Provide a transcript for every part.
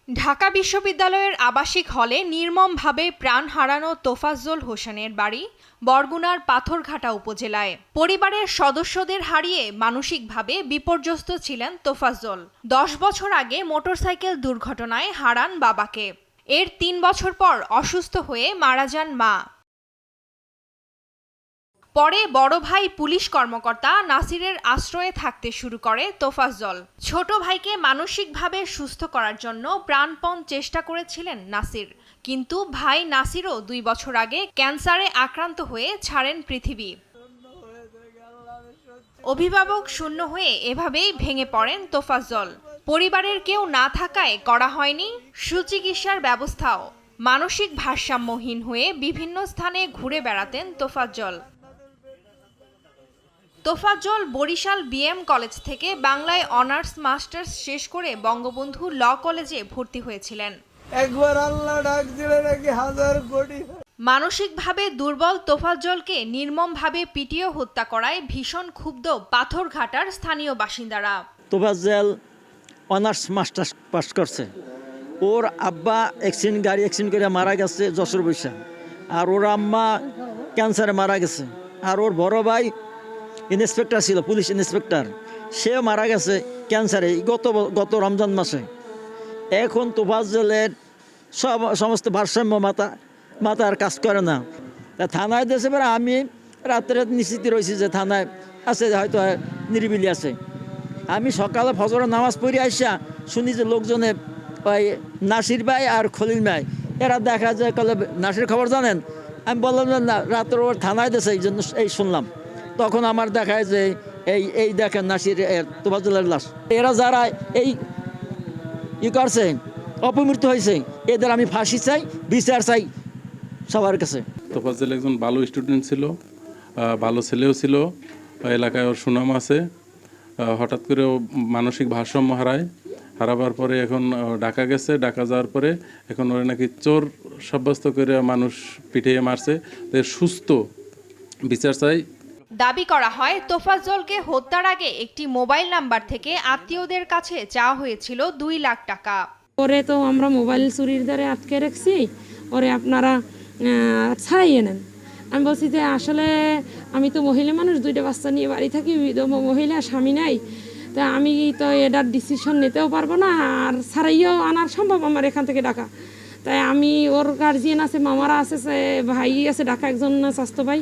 ঢাকা বিশ্ববিদ্যালয়ের আবাসিক হলে নির্মমভাবে প্রাণ হারানো তোফাজ্জল হোসেনের বাড়ি বরগুনার পাথরঘাটা উপজেলায়। পরিবারের সদস্যদের হারিয়ে মানসিকভাবে বিপর্যস্ত ছিলেন তোফাজ্জল। 10 বছর আগে মোটরসাইকেল দুর্ঘটনায় হারান বাবাকে। এর 3 বছর পর অসুস্থ হয়ে মারা যান মা। পরে বড় ভাই পুলিশ কর্মকর্তা নাসিরের আশ্রয়ে থাকতে শুরু করে তোফাজ্জল। ছোট ভাইকে মানসিকভাবে সুস্থ করার জন্য প্রাণপণ চেষ্টা করেছিলেন নাসির, কিন্তু ভাই নাসিরও 2 বছর আগে ক্যান্সারে আক্রান্ত হয়ে ছাড়েন পৃথিবী। অভিভাবক শূন্য হয়ে এভাবেই ভেঙে পড়েন তোফাজ্জল। পরিবারের কেউ না থাকায় করা হয়নি সুচিকিৎসার ব্যবস্থাও। মানসিক ভারসাম্যহীন হয়ে বিভিন্ন স্থানে ঘুরে বেড়াতেন তোফাজ্জল। বরিশাল বিএম কলেজ থেকে বাংলায় অনার্স মাস্টার্স শেষ করে বঙ্গবন্ধু ল কলেজে ভর্তি হয়েছিলেন। একবার আল্লাহ ডাক দিলে নাকি হাজার কোটি। মানসিকভাবে দুর্বল তোফাজ্জলকে নির্মমভাবে পিটিয়ে হত্যা করায় ভীষণ ক্ষুব্ধ পাথরঘাটার স্থানীয় বাসিন্দারা। তোফাজ্জল অনার্স মাস্টার্স পাস করছে, ওর আব্বা গাড়ি অ্যাক্সিডেন্ট করে মারা গেছে যশোর বৈশা, আর ওর আম্মা ক্যান্সারে মারা গেছে, আর ওর বড় ভাই ইন্সপেক্টর ছিল, পুলিশ ইন্সপেক্টর, সেও মারা গেছে ক্যান্সারে গত রমজান মাসে। এখন তোফাজ্জলের সমস্ত ভারসাম্য মাথার কাজ করে না। তা থানায় দিয়েছে, এবার আমি রাত্রে নিশ্চিত রয়েছি যে থানায় আছে, হয়তো নিরিবিলি আছে। আমি সকালে ফজরের নামাজ পড়ে আসা শুনি যে লোকজনে ওই নাসির ভাই আর খলিল ভাই এরা দেখা যায় কলে নাসির খবর জানেন। আমি বললাম যে না, রাত্রে ওর থানায় দিয়েছে, এই জন্য এই শুনলাম। তখন আমার দেখায় যে এই দেখেন নাসির তোফাজ্জলের লাশ। এরা যারা এই করছে, অপমৃত্যু হয়েছে, এদের আমি ফাঁসি চাই, বিচার চাই সবার কাছে। তোফাজ্জল একজন ভালো স্টুডেন্ট ছিল, ভালো ছেলেও ছিল, এলাকায় ওর সুনাম আছে। হঠাৎ করে ও মানসিক ভারসাম্য হারাবার পরে এখন ঢাকা গেছে। ঢাকা যাওয়ার পরে এখন ওরা নাকি চোর সাব্যস্ত করে মানুষ পিটিয়ে মারছে। সুস্থ বিচার চাই। দাবি করা হয় তোফাজ্জলকে হত্যার আগে একটি মোবাইল নাম্বার থেকে আত্মীয়দের কাছে চাওয়া হয়েছিল 2 লাখ টাকা। পরে তো আমরা মোবাইল চুরির দ্বারে আটকে রাখছি, ওরে আপনারা ছাড়াইয়ে নেন। আমি বলছি যে আসলে আমি তো মহিলা মানুষ, 2টা বাচ্চা নিয়ে বাড়ি থাকি, মহিলা, স্বামী নাই, তা আমি তো এটার ডিসিশন নিতেও পারবো না, আর ছাড়াইয়েও আনার সম্ভব আমার এখান থেকে ঢাকা। তাই আমি, ওর গার্জিয়ান আছে, মামারা আছে, ভাই আছে ঢাকা, একজন স্বাস্থ্য ভাই,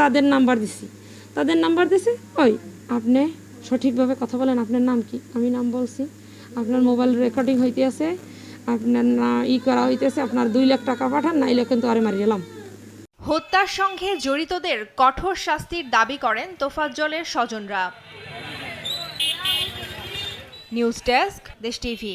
তাদের নাম্বার দিছি। ওই আপনি সঠিকভাবে কথা বলেন, আপনার নাম কি? আমি নাম বলছি, আপনার মোবাইল রেকর্ডিং হইতে আছে, আপনার করা হইতেছে, আপনার 2 লাখ টাকা পাঠান, নাইলে কিন্তু আরে মারি গেলাম। হত্যার সঙ্গে জড়িতদের কঠোর শাস্তির দাবি করেন তোফাজ্জলের স্বজনরা। নিউজ ডেস্ক, দেশ টিভি।